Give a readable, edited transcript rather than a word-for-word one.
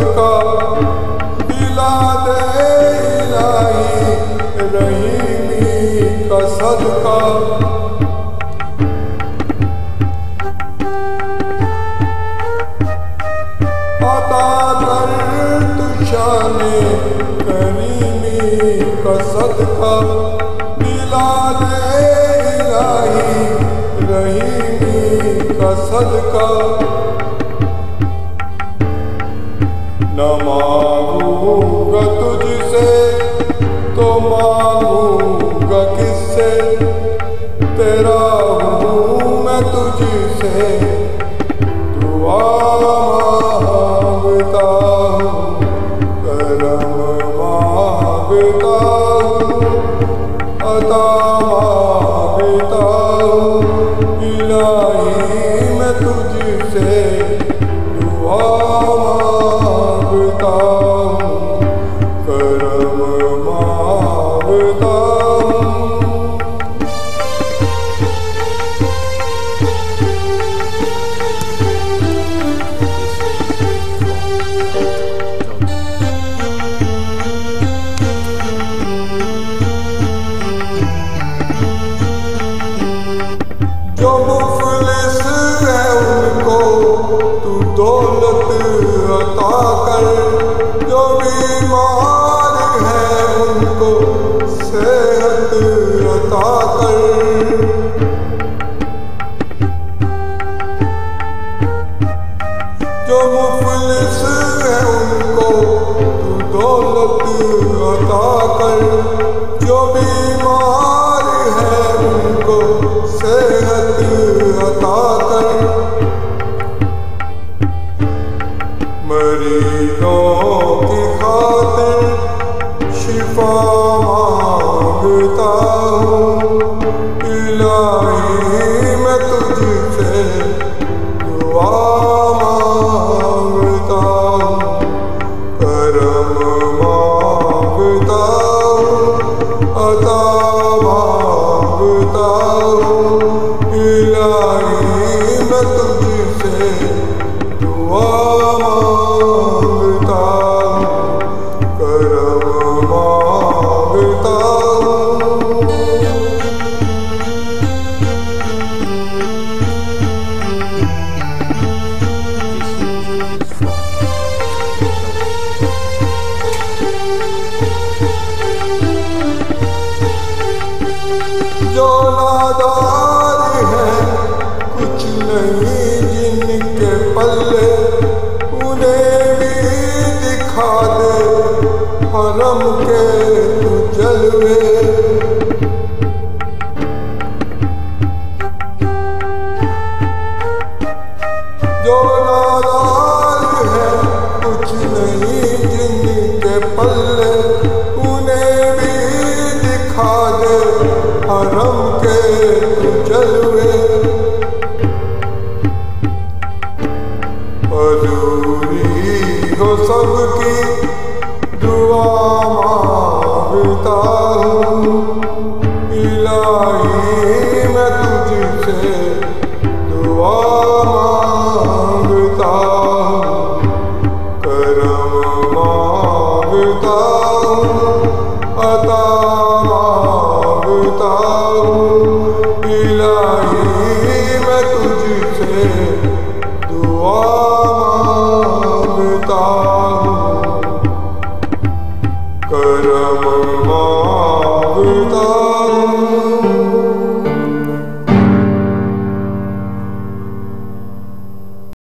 सदका दिला दे इलाही रहीमी का सदका। अता कर तू शाने करीमी का सदका दिला दे इलाही रहीमी का सदका। न मांगूंगा तुझसे तो मांगूंगा किससे, तेरा हूँ मैं तुझसे दुआ मांगता हूँ, करम मांगता हूँ, अता मांगता हूँ इलाही मैं तुझसे दुआ मांगता हूँ, करम मांगता हूँ। जो मुफलिस है उनको तू दौलत अता कर, जो बीमार है उनको सेहत अता कर। जो मुफलिस है उनको तू दौलत अता कर, जो बीमार है उनको सेहत अता कर। मरीजों की खातिर शिफा मांगता हूँ इलाही मैं तुझसे दुआ मांगता हूँ, करम मांगता हूँ, अता मांगता हूँ इलाही मैं तुझसे दुआ मांगता हूँ, करम मांगता हूँ। जो नादार है कुछ नहीं जिनके पल्ले, उन्हें भी दिखा दे हरम के तू जलवे। जो नादार है कुछ नहीं जिनके पल्ले,